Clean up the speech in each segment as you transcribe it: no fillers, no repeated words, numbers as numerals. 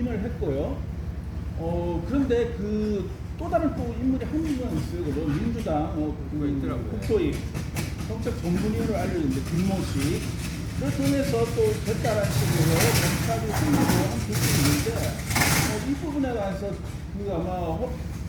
인을 했고요. 그런데 또 다른 또 인물이 한 명 있어요. 그 민주당 누가 있더라고요. 국토위 정책 본부위원으로 알려졌는데 김모 씨. 그걸 통해서 또 됐다라는 식으로 검찰이 승리도 한 부분이 있는데 이 부분에 관해서 아마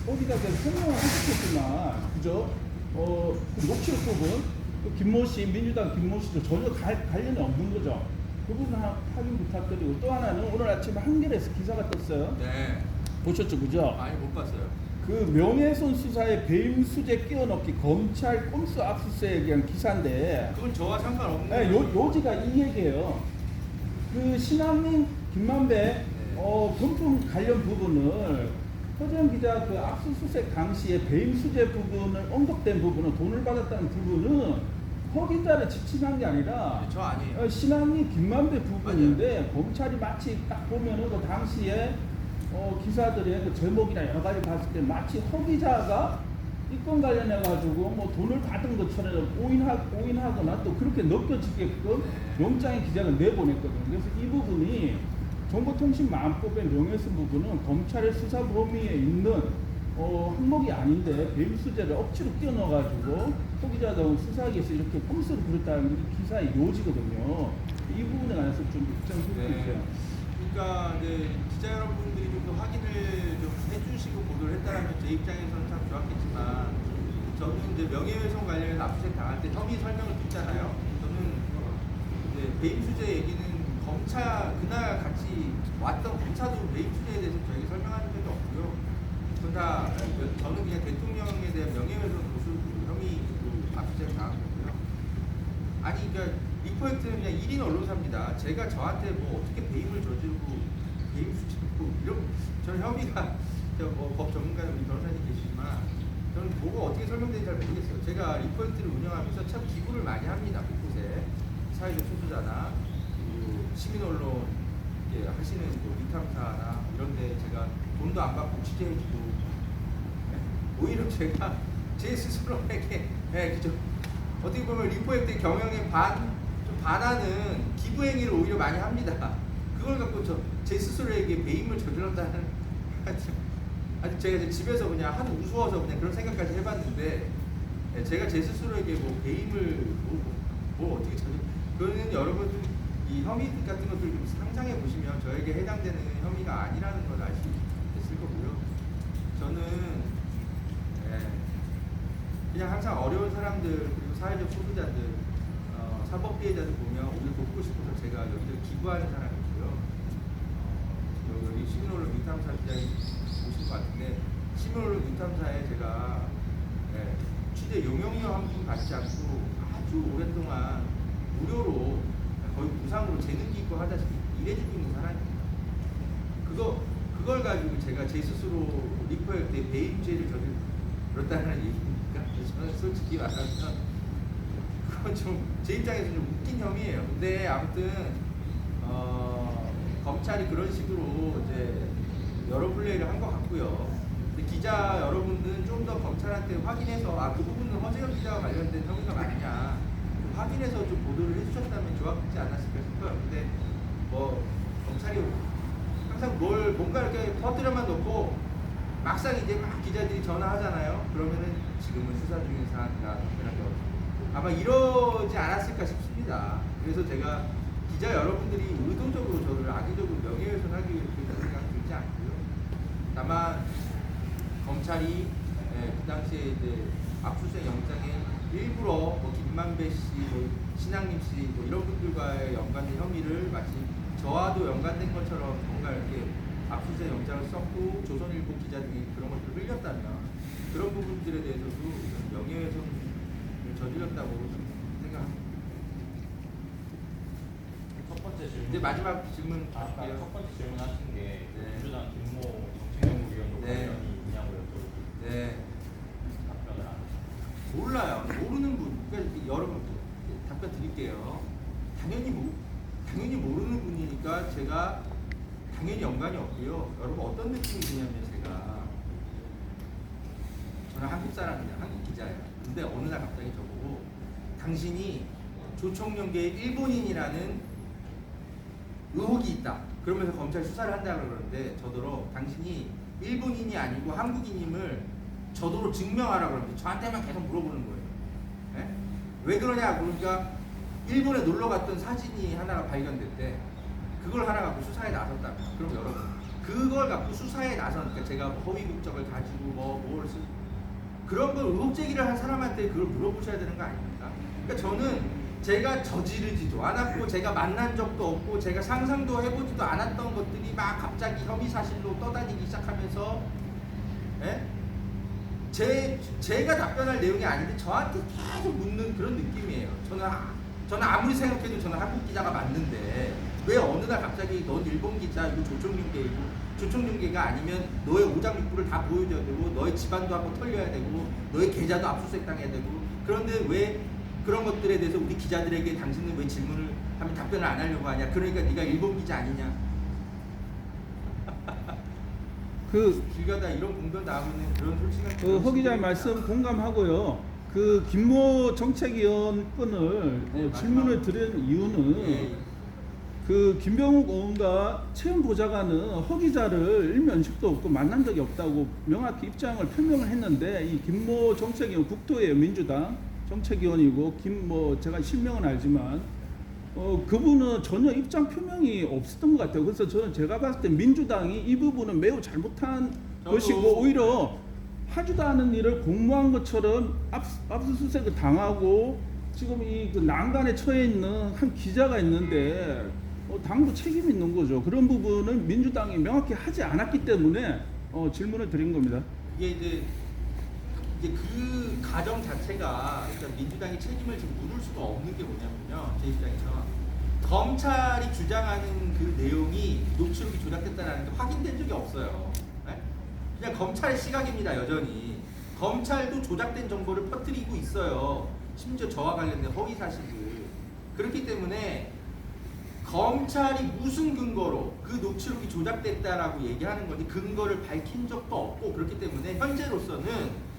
어디가 설명을 하셨겠지만 그죠? 그 녹취록 부분 또 김모 씨 민주당 김모 씨도 전혀 관련이 없는 거죠. 그 부분 확인 부탁드리고 또 하나는 오늘 아침에 한겨레에서 기사가 떴어요. 네. 보셨죠, 그죠? 아니 못 봤어요. 그 명예훼손 수사에 배임 수재 끼워넣기 검찰 꼼수 압수수색에 대한 기사인데 그건 저와 상관없는. 네, 요지가 이 얘기예요. 그 신한민 김만배 금품 관련 부분을 허재영 기자 그 압수수색 당시에 배임 수재 부분을 언급된 부분은 돈을 받았다는 부분은 허 기자를 지칭한 게 아니라 저 아니에요. 신한민 김만배 부분인데 검찰이 마치 딱 보면은 그 당시에 기사들의 그 제목이나 여러 가지 봤을 때 마치 허 기자가 이 건 관련해 가지고 뭐 돈을 받은 것처럼 오인하거나 또 그렇게 느껴지게끔 영장의 기자가 내보냈거든요. 그래서 이 부분이 정보통신망법의 명예훼손 부분은 검찰의 수사 범위에 있는 항목이 아닌데 배임 수재를 억지로 끼워 넣어가지고 허 기자도 수사하기 위해서 이렇게 꼼수를 부렸다는 게 기사의 요지거든요. 이 부분에 관해서 좀 입장 해주세요. 그러니까 이제 기자 여러분들이 좀 더 확인을 좀 해주시고 보도를 했다면 제 입장에서는 참 좋았겠지만 저는 이제 명예훼손 관련해서 압수수색 당할 때 혐의 설명을 듣잖아요. 저는 이제 배임 수재 얘기는 검찰 그날 같이 왔던 검사도 배임 수재에 대해서 저에게 설명하는 적이 없고요. 그건 다 저는 그냥 대통령에 대한 명예훼손 고소 혐의로 압수수색 당한 거고요. 아니 그러니까 리포트는 그냥 1인 언론사입니다. 제가 저한테 뭐 어떻게 배임을 저지르고 배임 수집고 이런 저는 혐의가 법 전문가 우리 변호사님 계시지만 저는 뭐가 어떻게 설명되는지 잘 모르겠어요. 제가 리포트를 운영하면서 참 기부를 많이 합니다. 곳곳에 사회적 소수자나 그리고 시민 언론 하시는 뭐 리탐사나 이런데 제가 돈도 안 받고 취재해주고 오히려 제가 제 스스로에게 그죠. 어떻게 보면 리포트 경영에 반하는 기부 행위를 오히려 많이 합니다. 그걸 갖고 제 스스로에게 배임을 저질렀다는 아주 제가 이제 집에서 그냥 하도 우스워서 그냥 그런 생각까지 해봤는데 제가 제 스스로에게 뭐 배임을 뭐 어떻게 그거는 여러분 이 혐의 같은 것들 좀 상상해 보시면 저에게 해당되는 혐의가 아니라는 걸 알 수 있을 거고요. 저는 그냥 항상 어려운 사람들 그리고 사회적 소수자들 사법 피해자들 보면 오늘 돕고 싶어서 제가 여기저기 기부하는 사람이고요. 여기 시민언론 뉴탐사 기자님 오신 것 같은데 시민언론 뉴탐사에 제가 취재 용역료 한 푼 받지 않고 아주 오랫동안 무료로 거의 무상으로 재능 기부 하다시피 일해주고 있는 사람입니다. 그걸 가지고 제가 제 스스로 리포할 때 배임죄를 저질렀다는 얘기입니까? 저는 솔직히 말하면 그건 좀 제 입장에서 좀 웃긴 혐의예요. 근데 아무튼 검찰이 그런 식으로 이제 여러 플레이를 한 것 같고요. 근데 기자 여러분들은 좀 더 검찰한테 확인해서 그 부분은 허재영 기자와 관련된 혐의가 맞냐 확인해서 좀 보도를 해주셨다면 좋았지 않았을까 싶어요. 근데 뭐 검찰이 항상 뭔가 이렇게 퍼뜨려만 놓고 막상 이제 막 기자들이 전화하잖아요. 그러면은 지금은 수사 중인 사안이다. 아마 이러지 않았을까 싶습니다. 그래서 제가 기자 여러분들이 의도적으로 저를 악의적으로 명예훼손하기 위해서 그렇게 생각 들지 않고요. 다만 검찰이 그 당시에 이제 압수수색 영장에 일부러 뭐 김만배 씨, 뭐 신학림 씨, 뭐 이런 분들과의 연관된 혐의를 마치 저와도 연관된 것처럼 뭔가 이렇게 압수수색 영장을 썼고 조선일보 기자 등이 그런 것들을 흘렸다면 그런 부분들에 대해서도 명예훼손을 저질렀다고 생각합니다. 첫 번째 질문. 이제 마지막 질문 아까 할게요. 첫 번째 질문하신 게 네. 민주당 김모 정책연구위원과 네. 관련이 있냐고 여쭤보고 네. 답변을 안 하셨어요. 몰라요. 모르는 분, 그러니까 여러분 답변 드릴게요. 당연히 모르는 분이니까 제가 당연히 연관이 없고요. 여러분 어떤 느낌이 드냐면 제가 저는 한국 사람이에요. 한국 기자예요. 근데 어느 날 갑자기 저보고 당신이 조총련계의 일본인이라는 의혹이 있다. 그러면서 검찰 수사를 한다고 그러는데 저더러 당신이 일본인이 아니고 한국인임을 저더러 증명하라고 그러는데 저한테만 계속 물어보는 거예요. 예? 왜 그러냐 그러니까 일본에 놀러 갔던 사진이 하나가 발견됐대. 그걸 하나 갖고 수사에 나섰다. 그럼 여러분 그걸 갖고 수사에 나서니까 제가 뭐 허위 국적을 가지고 뭘 그런 걸 의혹 제기를 한 사람한테 그걸 물어보셔야 되는 거 아닙니까? 그러니까 저는 제가 저지르지도 않았고 제가 만난 적도 없고 제가 상상도 해보지도 않았던 것들이 막 갑자기 혐의 사실로 떠다니기 시작하면서 예? 제가 답변할 내용이 아닌데 저한테 계속 묻는 그런 느낌이에요. 저는 아무리 생각해도 저는 한국 기자가 맞는데 왜 어느 날 갑자기 넌 일본 기자 이거 조총윤계이고 조총윤계가 아니면 너의 오장육부를 다 보여줘야 되고 너의 집안도 한번 털려야 되고 너의 계좌도 압수수색 당해야 되고 그런데 왜 그런 것들에 대해서 우리 기자들에게 당신은 왜 질문을 하면 답변을 안 하려고 하냐? 그러니까 네가 일본 기자 아니냐? 길 가다 이런 공변 나오고 있는 그런 솔직한 허 기자의 말씀 공감하고요. 그 김모 정책위원 건을 질문을 드린 이유는 그 김병욱 의원과 채용 보좌관은 허 기자를 일면식도 없고 만난 적이 없다고 명확히 입장을 표명을 했는데 이 김모 정책위원 국토예요. 민주당 정책위원이고 제가 실명은 알지만 그분은 전혀 입장 표명이 없었던 것 같아요. 그래서 제가 봤을 때 민주당이 이 부분은 매우 잘못한 것이고 오히려 하지도 않은 일을 공모한 것처럼 압수수색을 당하고 지금 이 그 난간에 처해 있는 한 기자가 있는데 당도 책임이 있는 거죠. 그런 부분은 민주당이 명확히 하지 않았기 때문에 질문을 드린 겁니다. 이게 이제 그 가정 자체가 일단 민주당이 책임을 지금 물을 수가 없는 게 뭐냐면요. 제 입장에서 검찰이 주장하는 그 내용이 녹취록이 조작됐다는 게 확인된 적이 없어요. 네? 그냥 검찰의 시각입니다. 여전히 검찰도 조작된 정보를 퍼뜨리고 있어요. 심지어 저와 관련된 허위 사실을. 그렇기 때문에 검찰이 무슨 근거로 그 녹취록이 조작됐다라고 얘기하는 건지 근거를 밝힌 적도 없고 그렇기 때문에 현재로서는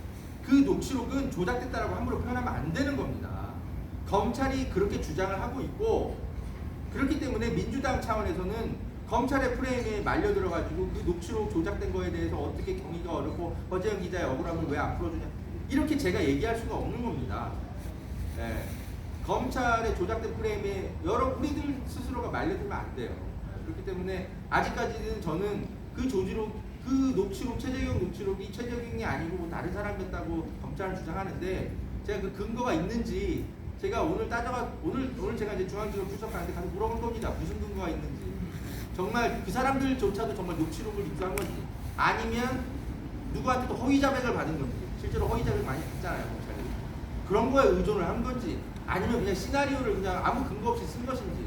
그 녹취록은 조작됐다라고 함부로 표현하면 안 되는 겁니다. 검찰이 그렇게 주장을 하고 있고 그렇기 때문에 민주당 차원에서는 검찰의 프레임에 말려들어가지고 그 녹취록 조작된 거에 대해서 어떻게 경위가 어렵고 허재영 기자의 억울함을 왜 안 풀어주냐 이렇게 제가 얘기할 수가 없는 겁니다. 네. 검찰의 조작된 프레임에 우리들 스스로가 말려들면 안 돼요. 그렇기 때문에 아직까지는 저는 그 녹취록 최재경 녹취록이 최재경이 아니고 뭐 다른 사람이었다고 검찰은 주장하는데 제가 그 근거가 있는지 제가 오늘 제가 이제 중앙지검 출석하는데 가서 물어본 겁니다. 무슨 근거가 있는지 정말 그 사람들조차도 정말 녹취록을 입수한 건지 아니면 누구한테 또 허위 자백을 받은 건지 실제로 허위 자백 많이 받잖아요 검찰이 그런 거에 의존을 한 건지 아니면 그냥 시나리오를 그냥 아무 근거 없이 쓴 것인지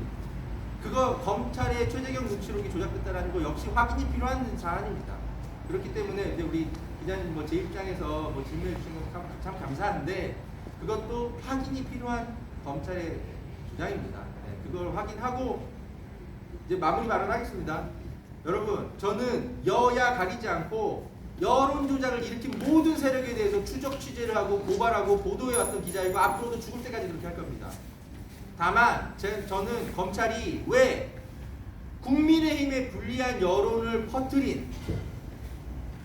그거 검찰의 최재경 녹취록이 조작됐다는 거 역시 확인이 필요한 사안입니다. 그렇기 때문에 이제 우리 기자님 제 입장에서 질문해 주신 건 참 감사한데 그것도 확인이 필요한 검찰의 주장입니다. 네, 그걸 확인하고 이제 마무리 발언하겠습니다. 여러분 저는 여야 가리지 않고 여론 조작을 일으킨 모든 세력에 대해서 추적 취재를 하고 고발하고 보도해왔던 기자이고 앞으로도 죽을 때까지 그렇게 할 겁니다. 다만 저는 검찰이 왜 국민의힘에 불리한 여론을 퍼뜨린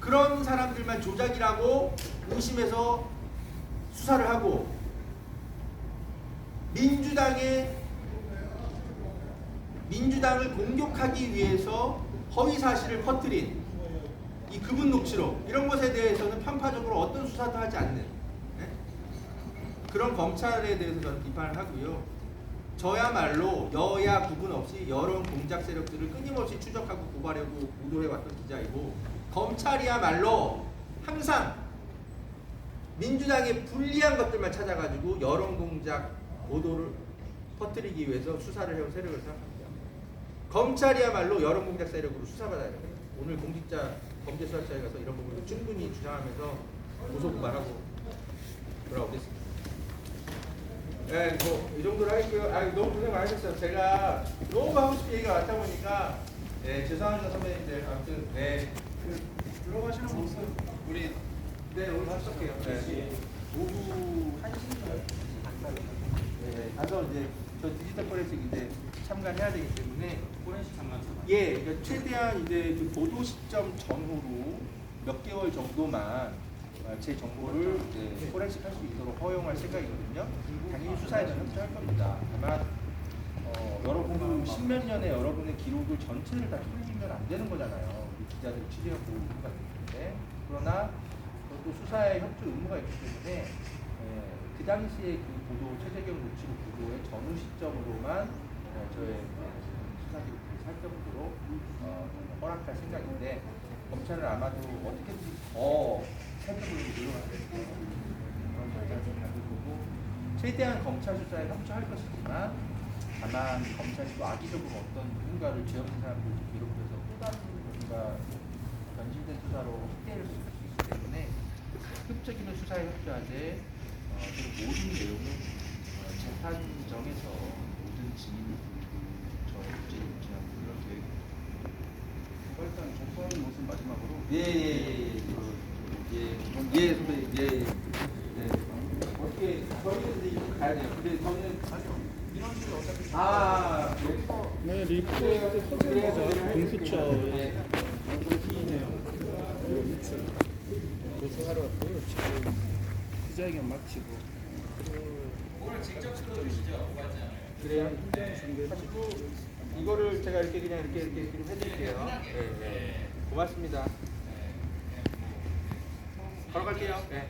그런 사람들만 조작이라고 의심해서 수사를 하고 민주당을 공격하기 위해서 허위 사실을 퍼뜨린 이 그분 녹취록 이런 것에 대해서는 편파적으로 어떤 수사도 하지 않는 네? 그런 검찰에 대해서 저는 비판을 하고요. 저야말로 여야 구분 없이 여론 공작 세력들을 끊임없이 추적하고 고발하고 보도해왔던 기자이고 검찰이야말로 항상 민주당에 불리한 것들만 찾아가지고 여론 공작 보도를 퍼뜨리기 위해서 수사를 해온 세력을 생각합니다. 검찰이야말로 여론 공작 세력으로 수사받아야 됩니다. 오늘 범죄수사처에 가서 이런 부분을 충분히 주장하면서 고소 고발하고 돌아오겠습니다. 네, 이 정도로 하겠고요. 너무 고생 많으셨어요. 제가 너무 하고 싶은 얘기가 많다 보니까 죄송합니다 선배님들. 아무튼 들어가시는 모습 우리 오늘 합석해요. 오후 1시인가요? 가서 이제 저 디지털 포렌식 이제 참가를 해야 되기 때문에 포렌식 장난 참 예, 그러니까 최대한 이제 그 보도 시점 전후로 몇 개월 정도만 제 정보를 이제 포렌식 할 수 있도록 허용할 생각이거든요. 당연히 수사에는 협조할 겁니다. 다만 여러분 십몇 년의 여러분의 기록을 전체를 다 틀리면 안 되는 거잖아요. 우리 기자들 취재하고 의무가 있기 때문에. 그러나 또 수사에 협조 의무가 있기 때문에 그 당시에 그 보도 최재경 녹취록 보도의 전후 시점으로만 저의 수사 기록을 살펴보도록 허락할 생각인데 검찰은 아마도 어떻게든지 더 살펴보려고 노력할 거예요. 그런 절차를 생각할 거고 최대한 검찰 수사에 협조할 것이지만 다만 검찰이 또 악의적으로 어떤 누군가를 죄 없는 사람들 비롯해서 또 다른 뭔가 변질된 수사로 확대할 수 있기 때문에 적극적이면 수사에 협조하되 그리고 모든 내용은 재판정에서 모든 증인을 부르고 저의 입증을 진행하고 그런 계획입니다. 일단 정포하는 모습 마지막으로. 예, 선배님, 예. 어떻게 저희는 이제 이렇게 가야 돼요. 근데 저희는 이런 식으로 어차피 네, 리포트 소재자 공수처에 고소하러 왔고요. 지금 기자회견 마치고 오늘 직접 찍어주시죠. 그래요? 가지고 이거를 제가 이렇게 그냥 이렇게 해드릴게요. 네. 고맙습니다. 걸어갈게요. 네.